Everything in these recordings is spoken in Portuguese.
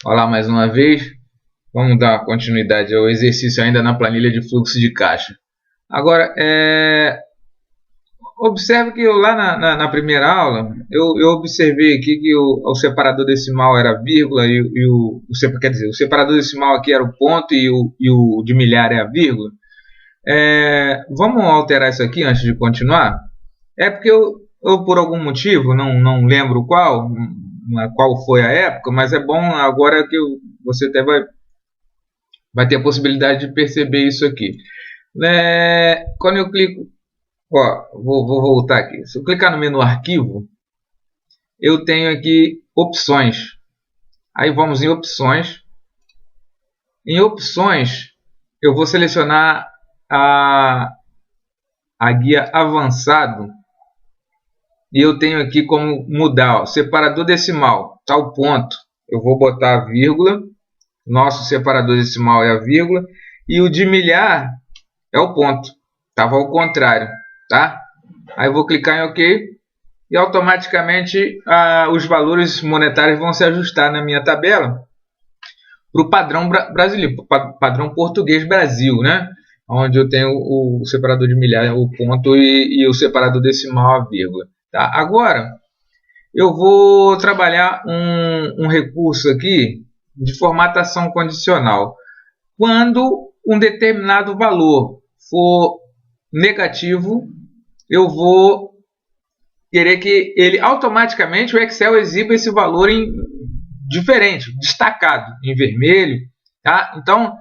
Olá mais uma vez. Vamos dar continuidade ao exercício ainda na planilha de fluxo de caixa. Agora, observe que eu lá na primeira aula, eu observei aqui que o separador decimal era vírgula quer dizer, o separador decimal aqui era o ponto e o de milhar é a vírgula. Vamos alterar isso aqui antes de continuar? É porque eu por algum motivo, não lembro qual foi a época, mas é bom agora que você até vai ter a possibilidade de perceber isso aqui. Quando eu clico, vou voltar aqui. Se eu clicar no menu arquivo, eu tenho aqui opções. Aí vamos em opções. Em opções, eu vou selecionar a guia avançado. E eu tenho aqui como mudar, separador decimal, tal ponto. Eu vou botar a vírgula. Nosso separador decimal é a vírgula. E o de milhar é o ponto. Estava ao contrário. Tá? Aí eu vou clicar em OK. E automaticamente os valores monetários vão se ajustar na minha tabela para o padrão brasileiro, padrão português Brasil, né? Onde eu tenho o separador de milhar, o ponto, e o separador decimal, a vírgula. Tá? Agora, eu vou trabalhar um recurso aqui de formatação condicional. Quando um determinado valor for negativo, eu vou querer que ele automaticamente, o Excel exiba esse valor em diferente, destacado, em vermelho. Tá? Então,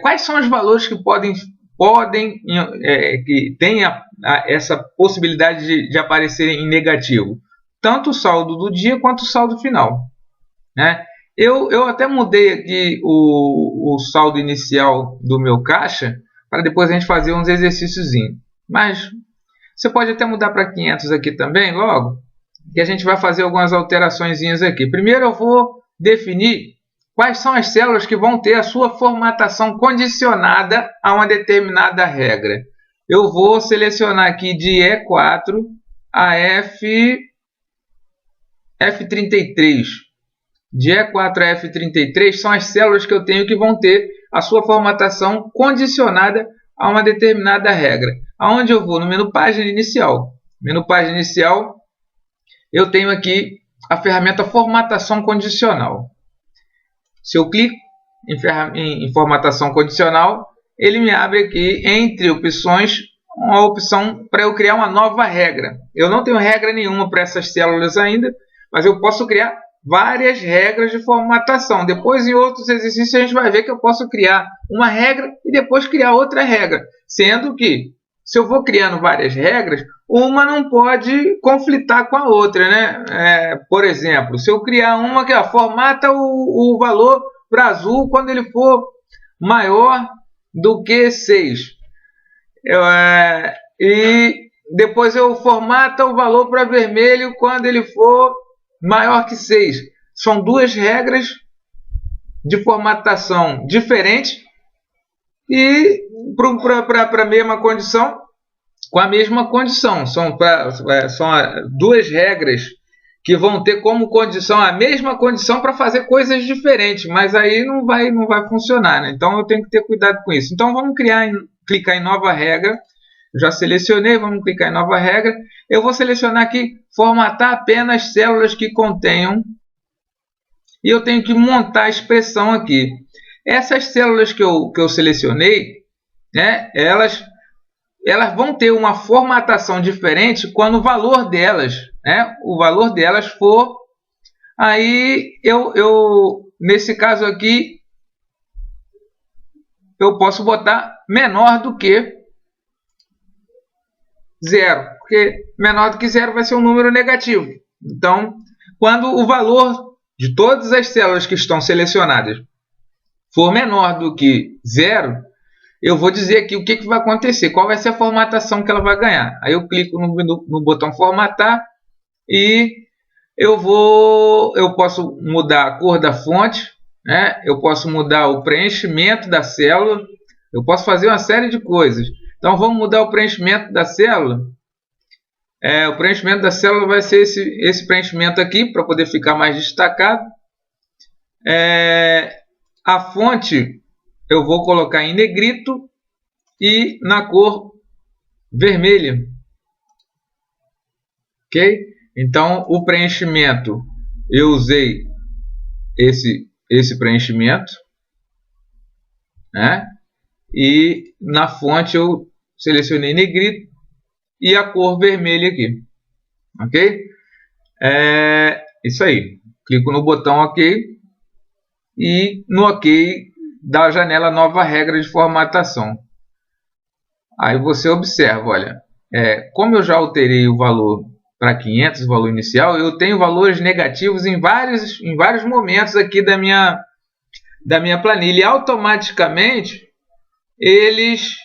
quais são os valores que que tenha essa possibilidade de aparecerem em negativo? Tanto o saldo do dia quanto o saldo final. Né? Eu até mudei aqui o saldo inicial do meu caixa para depois a gente fazer uns exercícios. Mas você pode até mudar para 500 aqui também logo, que a gente vai fazer algumas alterações aqui. Primeiro eu vou definir quais são as células que vão ter a sua formatação condicionada a uma determinada regra. Eu vou selecionar aqui de E4 a F33. De E4 a F33 são as células que eu tenho que vão ter a sua formatação condicionada a uma determinada regra. Aonde eu vou? No menu Página Inicial. Menu Página Inicial, eu tenho aqui a ferramenta Formatação Condicional. Se eu clico em Formatação Condicional, ele me abre aqui, entre opções, uma opção para eu criar uma nova regra. Eu não tenho regra nenhuma para essas células ainda, mas eu posso criar várias regras de formatação. Depois, em outros exercícios, a gente vai ver que eu posso criar uma regra e depois criar outra regra. Sendo que, se eu vou criando várias regras, uma não pode conflitar com a outra. Né? Por exemplo, se eu criar uma que formata o valor para azul quando ele for maior do que 6. E depois eu formato o valor para vermelho quando ele for maior que 6. São duas regras de formatação diferentes e para a mesma condição, com a mesma condição. São duas regras que vão ter como condição a mesma condição para fazer coisas diferentes, mas aí não vai funcionar. Né? Então eu tenho que ter cuidado com isso. Então vamos clicar em nova regra. Já selecionei, vamos clicar em nova regra. Eu vou selecionar aqui, formatar apenas células que contenham. E eu tenho que montar a expressão aqui. Essas células que eu selecionei, né, elas vão ter uma formatação diferente quando o valor delas, for. Aí nesse caso aqui, eu posso botar menor do que 0, porque menor do que 0 vai ser um número negativo. Então, quando o valor de todas as células que estão selecionadas for menor do que 0, eu vou dizer aqui o que vai acontecer, qual vai ser a formatação que ela vai ganhar. Aí eu clico no botão formatar e eu posso mudar a cor da fonte, né? Eu posso mudar o preenchimento da célula, eu posso fazer uma série de coisas. Então vamos mudar o preenchimento da célula. O preenchimento da célula vai ser esse preenchimento aqui, para poder ficar mais destacado. A fonte eu vou colocar em negrito e na cor vermelha. Ok? Então, o preenchimento, eu usei esse preenchimento, né? E na fonte eu selecionei negrito e a cor vermelha aqui. Ok? Isso aí. Clico no botão OK e no OK da janela nova regra de formatação. Aí você observa, olha, como eu já alterei o valor para 500, o valor inicial, eu tenho valores negativos em vários momentos aqui da minha planilha. E automaticamente eles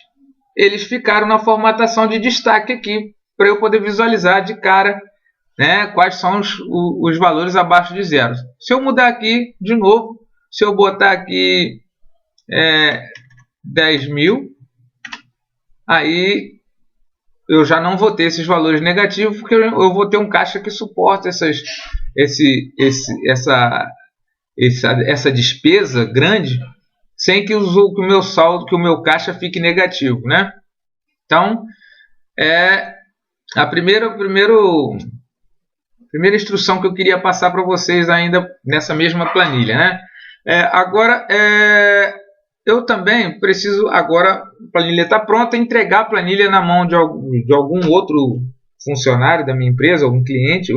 ficaram na formatação de destaque aqui, para eu poder visualizar de cara, né, quais são os valores abaixo de zero. Se eu mudar aqui de novo, se eu botar aqui 10.000, aí eu já não vou ter esses valores negativos, porque eu vou ter um caixa que suporta essa despesa grande, sem que o meu saldo, que o meu caixa fique negativo, né? Então, a primeira instrução que eu queria passar para vocês ainda nessa mesma planilha, né? Agora, eu também preciso, agora a planilha está pronta, entregar a planilha na mão de algum outro funcionário da minha empresa, algum cliente,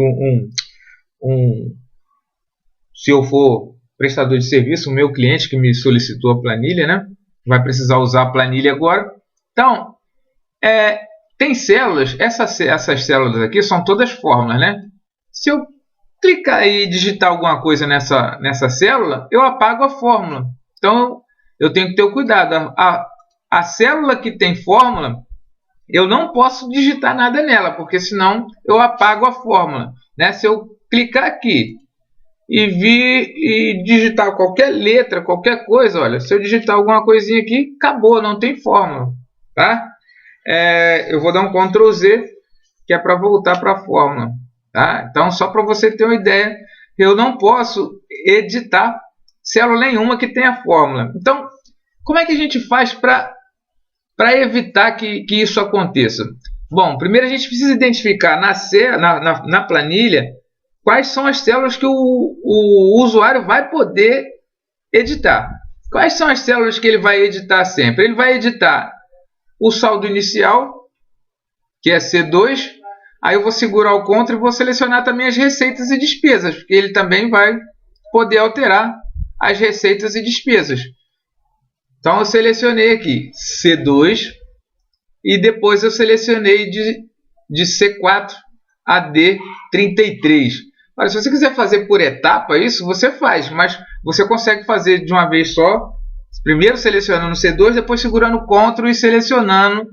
se eu for prestador de serviço, o meu cliente que me solicitou a planilha, né? Vai precisar usar a planilha agora. Então, tem células, essas células aqui são todas fórmulas, né? Se eu clicar e digitar alguma coisa nessa célula, eu apago a fórmula. Então, eu tenho que ter o cuidado. A célula que tem fórmula, eu não posso digitar nada nela, porque senão eu apago a fórmula, né? Se eu clicar aqui e vir e digitar qualquer letra, qualquer coisa, olha, se eu digitar alguma coisinha aqui, acabou, não tem fórmula, tá? Eu vou dar um Ctrl Z, que é para voltar para a fórmula, tá? Então, só para você ter uma ideia, eu não posso editar célula nenhuma que tenha fórmula. Então, como é que a gente faz para evitar que isso aconteça? Bom, primeiro a gente precisa identificar na planilha quais são as células que o usuário vai poder editar. Quais são as células que ele vai editar sempre? Ele vai editar o saldo inicial, que é C2. Aí eu vou segurar o Ctrl e vou selecionar também as receitas e despesas, porque ele também vai poder alterar as receitas e despesas. Então eu selecionei aqui C2 e depois eu selecionei de C4 a D33. Olha, se você quiser fazer por etapa isso, você faz, mas você consegue fazer de uma vez só, primeiro selecionando C2, depois segurando o Ctrl e selecionando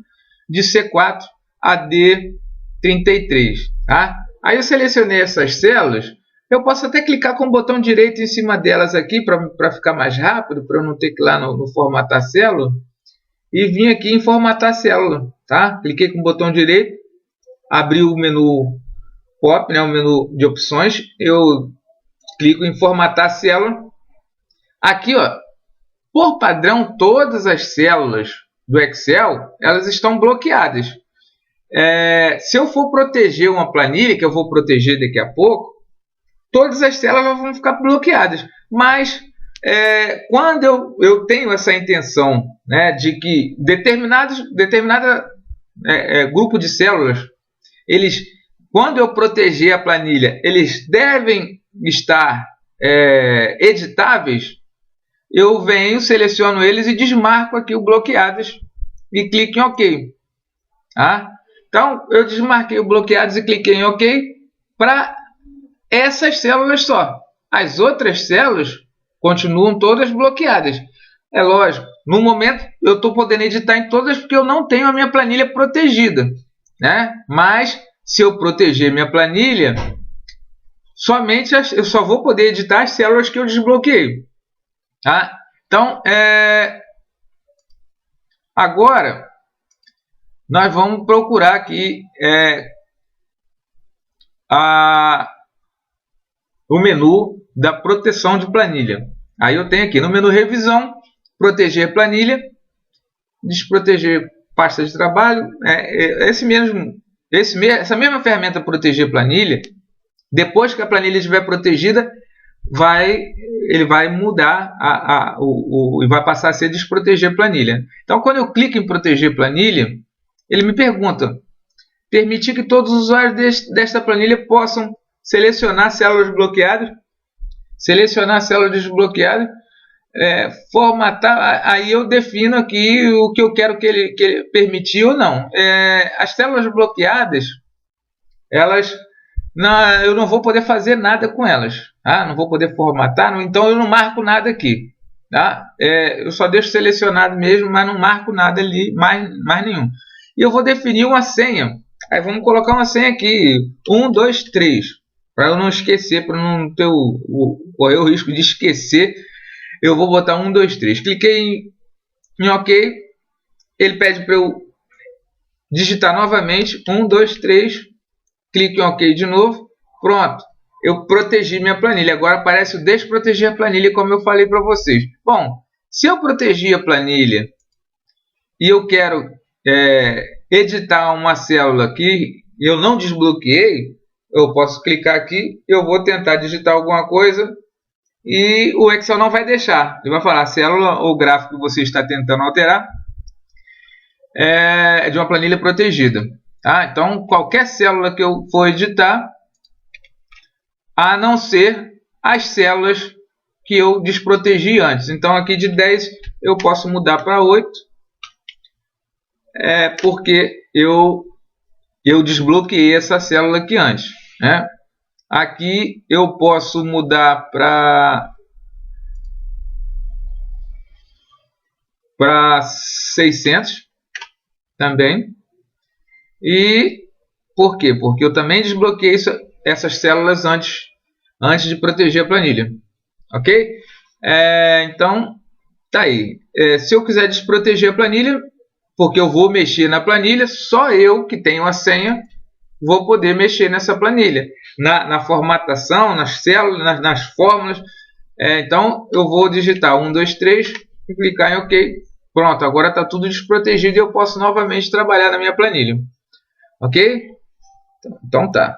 de C4 a D33. Tá? Aí eu selecionei essas células. Eu posso até clicar com o botão direito em cima delas aqui para ficar mais rápido, para eu não ter que ir lá no formatar célula. E vim aqui em formatar célula. Tá? Cliquei com o botão direito, abri o menu pop, né, o menu de opções. Eu clico em formatar célula. Aqui, ó, por padrão, todas as células do Excel elas estão bloqueadas. Se eu for proteger uma planilha, que eu vou proteger daqui a pouco, todas as células vão ficar bloqueadas. Mas quando eu tenho essa intenção, né, de que determinado grupo de células, quando eu proteger a planilha, eles devem estar editáveis, eu venho, seleciono eles e desmarco aqui o bloqueados e clico em OK. Tá? Então, eu desmarquei o bloqueados e cliquei em OK para essas células só. As outras células continuam todas bloqueadas. É lógico, no momento eu estou podendo editar em todas porque eu não tenho a minha planilha protegida, né? Mas se eu proteger minha planilha, somente eu só vou poder editar as células que eu desbloqueei. Tá? Então, agora nós vamos procurar aqui o menu da proteção de planilha. Aí eu tenho aqui no menu revisão, proteger planilha, desproteger pasta de trabalho. Essa mesma ferramenta proteger planilha, depois que a planilha estiver protegida, ele vai mudar e vai passar a ser desproteger planilha. Então, quando eu clico em proteger planilha, ele me pergunta: permitir que todos os usuários desta planilha possam selecionar células bloqueadas, selecionar células desbloqueadas, formatar. Aí eu defino aqui o que eu quero que ele permitir ou não. As células bloqueadas, eu não vou poder fazer nada com elas, tá? Não vou poder formatar, então eu não marco nada aqui, tá? Eu só deixo selecionado mesmo, mas não marco nada ali, mais nenhum. E eu vou definir uma senha. Aí vamos colocar uma senha aqui, 1, 2, 3, para eu não esquecer, para não ter correr o risco de esquecer. Eu vou botar 1, 2, 3. Cliquei em OK. Ele pede para eu digitar novamente 1, 2, 3. Clique em OK de novo. Pronto. Eu protegi minha planilha. Agora aparece o desproteger a planilha, como eu falei para vocês. Bom, se eu protegi a planilha e eu quero editar uma célula que eu não desbloqueei, eu posso clicar aqui, eu vou tentar digitar alguma coisa e o Excel não vai deixar. Ele vai falar: a célula ou gráfico que você está tentando alterar é de uma planilha protegida. Tá? Então, qualquer célula que eu for editar, a não ser as células que eu desprotegi antes. Então, aqui de 10 eu posso mudar para 8, porque eu desbloqueei essa célula aqui antes, né? Aqui eu posso mudar para 600 também. E por quê? Porque eu também desbloqueei essas células antes de proteger a planilha. Ok? Então, tá aí. Se eu quiser desproteger a planilha, porque eu vou mexer na planilha, só eu que tenho a senha vou poder mexer nessa planilha. Na formatação, nas células, nas fórmulas. Então, eu vou digitar 1, 2, 3 e clicar em OK. Pronto, agora está tudo desprotegido e eu posso novamente trabalhar na minha planilha. Ok? Então tá.